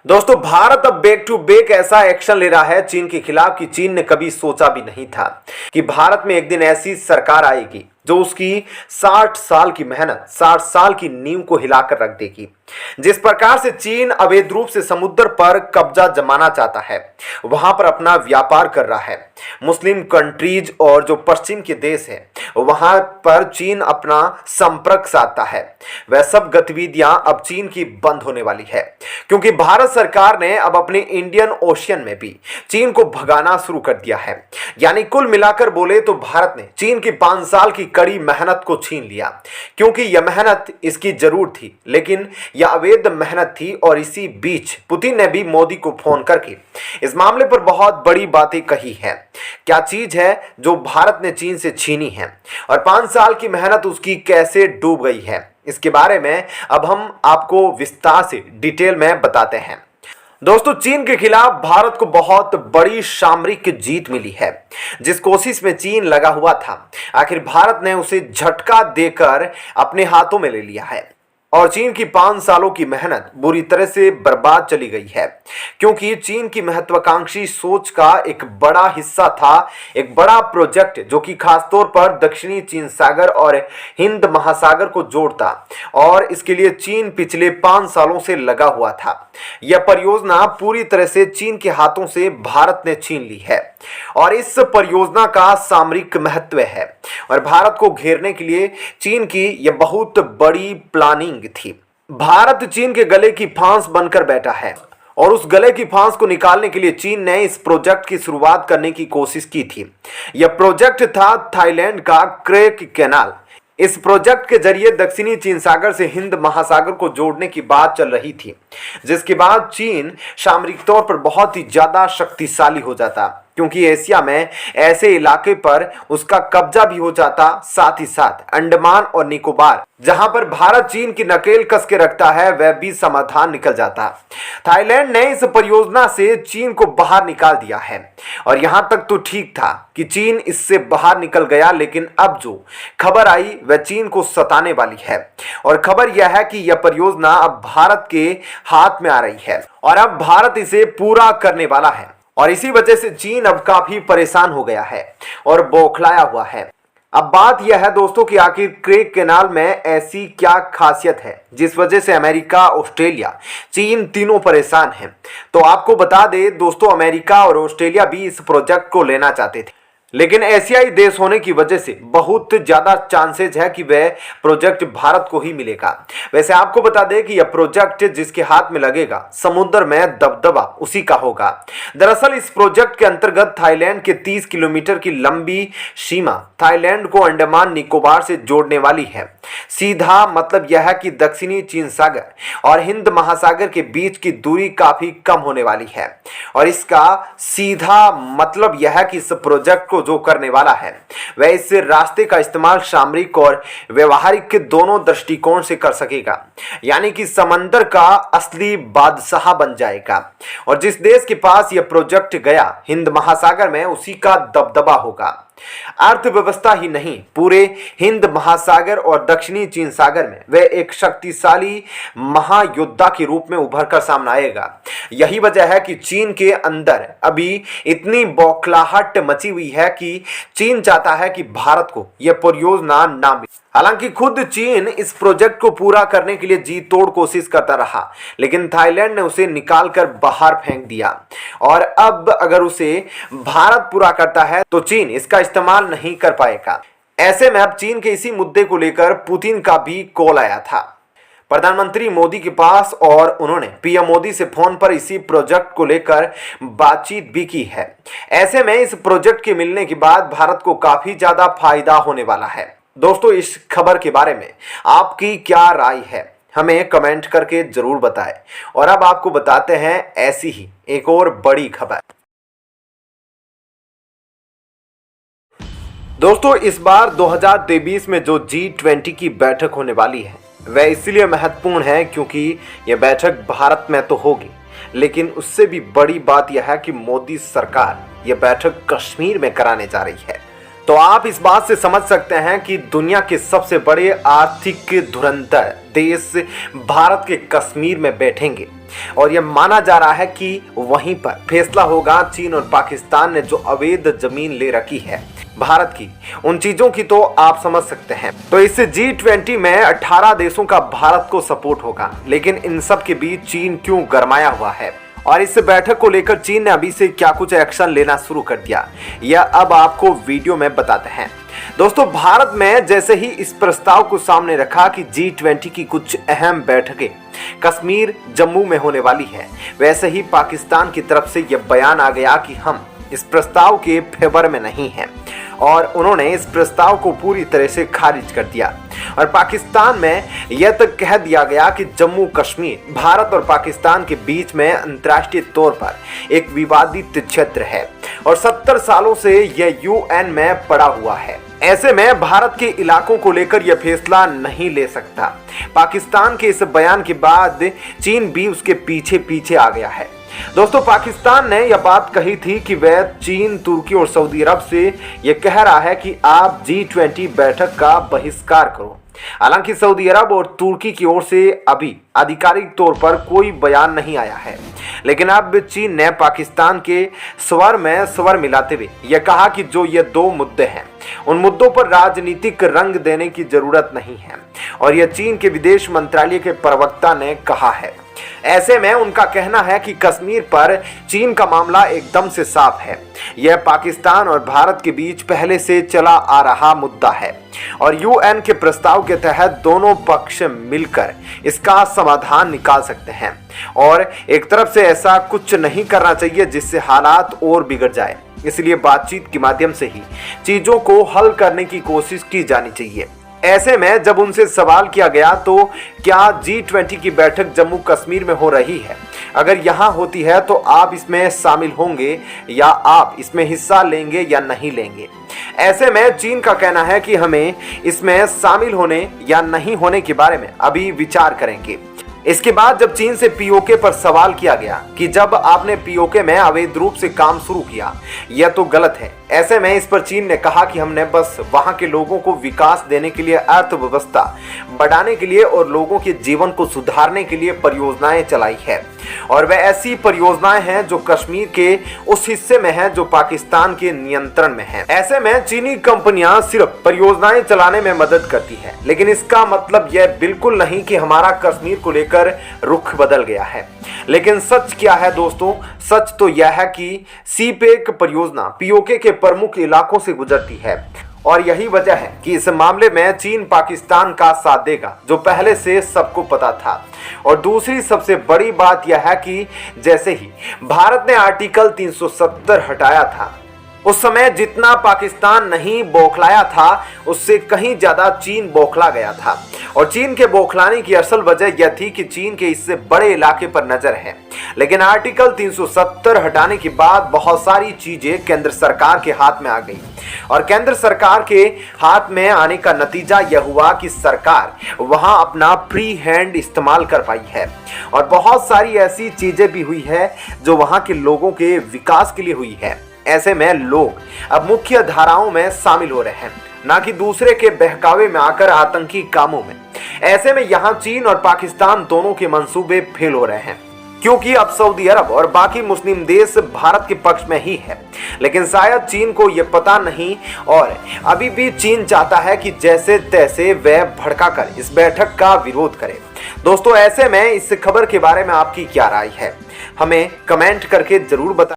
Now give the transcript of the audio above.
दोस्तों, भारत अब back to back ऐसा एक्शन ले रहा है चीन के खिलाफ कि चीन ने कभी सोचा भी नहीं था कि भारत में एक दिन ऐसी सरकार आएगी जो उसकी 60 साल की मेहनत, 60 साल की नींव को हिलाकर रख देगी। जिस प्रकार से चीन अवैध रूप से समुद्र पर कब्जा जमाना चाहता है, वहां पर अपना व्यापार कर रहा है, मुस्लिम कंट्रीज और जो पश्चिम के देश है वहां पर चीन अपना संपर्क साधता है, वह सब गतिविधियां अब चीन की बंद होने वाली है। क्योंकि भारत सरकार ने अब अपने इंडियन ओशियन में भी चीन को भगाना शुरू कर दिया है। यानी कुल मिलाकर बोले तो भारत ने चीन की 5 साल की कड़ी मेहनत को छीन लिया। क्योंकि यह मेहनत इसकी जरूर थी, लेकिन यह अवैध मेहनत थी। और इसी बीच पुतिन ने भी मोदी को फोन करके इस मामले पर बहुत बड़ी बातें कही है। क्या चीज है जो भारत ने चीन से छीनी है और 5 साल की मेहनत उसकी कैसे डूब गई है, इसके बारे में अब हम आपको विस्तार से डिटेल में बताते हैं। दोस्तों, चीन के खिलाफ भारत को बहुत बड़ी सामरिक जीत मिली है। जिस कोशिश में चीन लगा हुआ था, आखिर भारत ने उसे झटका देकर अपने हाथों में ले लिया है। और चीन की 5 सालों की मेहनत बुरी तरह से बर्बाद चली गई है। क्योंकि चीन की महत्वाकांक्षी सोच का एक बड़ा हिस्सा था, एक बड़ा प्रोजेक्ट जो कि खासतौर पर दक्षिणी चीन सागर और हिंद महासागर को जोड़ता। और इसके लिए चीन पिछले 5 सालों से लगा हुआ था। यह परियोजना पूरी तरह से चीन के हाथों से भारत ने छीन ली है। और इस परियोजना का सामरिक महत्व है और भारत को घेरने के लिए चीन की यह बहुत बड़ी प्लानिंग थी। भारत चीन के गले की फांस बनकर बैठा है और उस गले की फांस को निकालने के लिए चीन ने इस प्रोजेक्ट की शुरुआत करने की कोशिश की थी। यह प्रोजेक्ट था थाईलैंड का क्रेक कैनाल। इस प्रोजेक्ट के जरिए दक्षिणी चीन सागर से हिंद महासागर को जोड़ने की बात चल रही थी, जिसके बाद चीन सामरिक तौर पर बहुत ही ज्यादा शक्तिशाली हो जाता। क्योंकि एशिया में ऐसे इलाके पर उसका कब्जा भी हो जाता। साथ ही साथ अंडमान और निकोबार, जहां पर भारत चीन की नकेल कस के रखता है, वह भी समाधान निकल जाता। थाईलैंड ने इस परियोजना से चीन को बाहर निकाल दिया है। और यहां तक तो ठीक था कि चीन इससे बाहर निकल गया, लेकिन अब जो खबर आई वह चीन को सताने वाली है। और खबर यह है कि यह परियोजना अब भारत के हाथ में आ रही है और अब भारत इसे पूरा करने वाला है। और इसी वजह से चीन अब काफी परेशान हो गया है और बौखलाया हुआ है। अब बात यह है दोस्तों कि आखिर क्रेक कैनाल में ऐसी क्या खासियत है जिस वजह से अमेरिका, ऑस्ट्रेलिया, चीन तीनों परेशान हैं। तो आपको बता दें दोस्तों, अमेरिका और ऑस्ट्रेलिया भी इस प्रोजेक्ट को लेना चाहते थे, लेकिन एशियाई देश होने की वजह से बहुत ज्यादा चांसेस है कि वह प्रोजेक्ट भारत को ही मिलेगा। वैसे आपको बता दें कि यह प्रोजेक्ट जिसके हाथ में लगेगा, समुद्र में दबदबा उसी का होगा। दरअसल इस प्रोजेक्ट के अंतर्गत थाईलैंड के 30 किलोमीटर की लंबी सीमा थाईलैंड को अंडमान निकोबार से जोड़ने वाली है। सीधा मतलब यह है कि दक्षिणी चीन सागर और हिंद महासागर के बीच की दूरी काफी कम होने वाली है। और इसका सीधा मतलब यह है कि इस प्रोजेक्ट को जो करने वाला है वह इस रास्ते का इस्तेमाल सामरिक और व्यवहारिक के दोनों दृष्टिकोण से कर सकेगा। यानी कि समंदर का असली बादशाह बन जाएगा। और जिस देश के पास यह प्रोजेक्ट गया हिंद महासागर में, उसी का दबदबा होगा। अर्थव्यवस्था ही नहीं, पूरे हिंद महासागर और दक्षिणी चीन सागर में वह एक शक्तिशाली महायोद्धा के रूप में उभर कर सामने आएगा। यही वजह है कि चीन के अंदर अभी इतनी बौखलाहट मची हुई है कि चीन चाहता है कि भारत को यह परियोजना ना मिले। हालांकि खुद चीन इस प्रोजेक्ट को पूरा करने के लिए जी तोड़ कोशिश करता रहा, लेकिन थाईलैंड ने उसे निकालकर बाहर फेंक दिया। और अब अगर उसे भारत पूरा करता है तो चीन इसका इस्तेमाल नहीं कर पाएगा। ऐसे में अब चीन के इसी मुद्दे को लेकर पुतिन का भी कॉल आया था प्रधानमंत्री मोदी के पास और उन्होंने पीएम मोदी से फोन पर इसी प्रोजेक्ट को लेकर बातचीत भी की है। ऐसे में इस प्रोजेक्ट के मिलने के बाद भारत को काफी ज्यादा फायदा होने वाला है। दोस्तों, इस खबर के बारे में आपकी क्या राय है, हमें कमेंट करके जरूर बताएं। और अब आपको बताते हैं ऐसी ही एक और बड़ी खबर। दोस्तों, इस बार 2023 में जो G20 की बैठक होने वाली है वह इसलिए महत्वपूर्ण है क्योंकि यह बैठक भारत में तो होगी, लेकिन उससे भी बड़ी बात यह है कि मोदी सरकार यह बैठक कश्मीर में कराने जा रही है। तो आप इस बात से समझ सकते हैं कि दुनिया के सबसे बड़े आर्थिक धुरंधर देश भारत के कश्मीर में बैठेंगे और यह माना जा रहा है कि वहीं पर फैसला होगा चीन और पाकिस्तान ने जो अवैध जमीन ले रखी है भारत की, उन चीजों की तो आप समझ सकते हैं। तो इस G20 में 18 देशों का भारत को सपोर्ट होगा, लेकिन इन सब के बीच चीन क्यों गरमाया हुआ है और इस बैठक को लेकर चीन ने अभी से क्या कुछ एक्शन लेना शुरू कर दिया, यह अब आपको वीडियो में बताते हैं। दोस्तों, भारत में जैसे ही इस प्रस्ताव को सामने रखा कि G20 की कुछ अहम बैठकें कश्मीर जम्मू में होने वाली है, वैसे ही पाकिस्तान की तरफ से यह बयान आ गया कि हम इस प्रस्ताव के फेवर में नहीं हैं और उन्होंने इस प्रस्ताव को पूरी तरह से खारिज कर दिया। और पाकिस्तान में यह तक कह दिया गया कि जम्मू कश्मीर भारत और पाकिस्तान के बीच में अंतर्राष्ट्रीय तौर पर एक विवादित क्षेत्र है और 70 सालों से यह UN में पड़ा हुआ है। ऐसे में भारत के इलाकों को लेकर यह फैसला नहीं ले सकता। पाकिस्तान के इस बयान के बाद चीन भी उसके पीछे पीछे आ गया है। दोस्तों, पाकिस्तान ने यह बात कही थी कि वह चीन, तुर्की और सऊदी अरब से यह कह रहा है कि आप G20 बैठक का बहिष्कार करो। हालांकि सऊदी अरब और तुर्की की ओर से अभी आधिकारिक तौर पर कोई बयान नहीं आया है, लेकिन अब चीन ने पाकिस्तान के स्वर में स्वर मिलाते हुए यह कहा कि जो ये दो मुद्दे हैं उन मुद्दों पर राजनीतिक रंग देने की जरूरत नहीं है और यह चीन के विदेश मंत्रालय के प्रवक्ता ने कहा है। ऐसे में उनका कहना है कि कश्मीर पर चीन का मामला एकदम से साफ है। यह पाकिस्तान और भारत के बीच पहले से चला आ रहा मुद्दा है और UN के प्रस्ताव के तहत दोनों पक्ष मिलकर इसका समाधान निकाल सकते हैं और एक तरफ से ऐसा कुछ नहीं करना चाहिए जिससे हालात और बिगड़ जाए। इसलिए बातचीत के माध्यम से ही चीजों को हल करने की कोशिश की जानी चाहिए। ऐसे में जब उनसे सवाल किया गया तो क्या G20 की बैठक जम्मू कश्मीर में हो रही है, अगर यहाँ होती है तो आप इसमें शामिल होंगे या आप इसमें हिस्सा लेंगे या नहीं लेंगे। ऐसे में चीन का कहना है कि हमें इसमें शामिल होने या नहीं होने के बारे में अभी विचार करेंगे। इसके बाद जब चीन से POK पर सवाल किया गया कि जब आपने POK में अवैध रूप से काम शुरू किया, यह तो गलत है। ऐसे में इस पर चीन ने कहा कि हमने बस वहां के लोगों को विकास देने के लिए, अर्थव्यवस्था बढ़ाने के लिए और लोगों के जीवन को सुधारने के लिए परियोजनाएं चलाई है और वह ऐसी परियोजनाएं हैं जो कश्मीर के उस हिस्से में है जो पाकिस्तान के नियंत्रण में है। ऐसे में चीनी कंपनियां सिर्फ परियोजनाएं चलाने में मदद करती है, लेकिन इसका मतलब यह बिल्कुल नहीं कि हमारा कश्मीर को लेकर रुख बदल गया है। लेकिन सच क्या है दोस्तों? सच तो यह है कि CPEC परियोजना POK के प्रमुख इलाकों से गुजरती है और यही वजह है कि इस मामले में चीन पाकिस्तान का साथ देगा, जो पहले से सबको पता था। और दूसरी सबसे बड़ी बात यह है कि जैसे ही भारत ने आर्टिकल 370 हटाया था, उस समय जितना पाकिस्तान नहीं बौखलाया था उससे कहीं ज्यादा चीन बौखला गया था और चीन के बौखलाने की असल वजह यह थी कि चीन के इससे बड़े इलाके पर नजर है। लेकिन आर्टिकल 370 हटाने के बाद बहुत सारी चीजें केंद्र सरकार के हाथ में आ गई और केंद्र सरकार के हाथ में आने का नतीजा यह हुआ कि सरकार वहां अपना फ्री हैंड इस्तेमाल कर पाई है और बहुत सारी ऐसी चीजें भी हुई है जो वहां के लोगों के विकास के लिए हुई है। ऐसे में लोग अब मुख्य धाराओं में शामिल हो रहे हैं, ना कि दूसरे के बहकावे में आकर आतंकी कामों में। ऐसे में यहाँ चीन और पाकिस्तान दोनों के मंसूबे फेल हो रहे हैं, क्योंकि अब सऊदी अरब और बाकी मुस्लिम देश भारत के पक्ष में ही है। लेकिन शायद चीन को यह पता नहीं और अभी भी चीन चाहता है कि जैसे तैसे वह भड़काकर इस बैठक का विरोध करे। दोस्तों, ऐसे में इस खबर के बारे में आपकी क्या राय है, हमें कमेंट करके जरूर बताएं।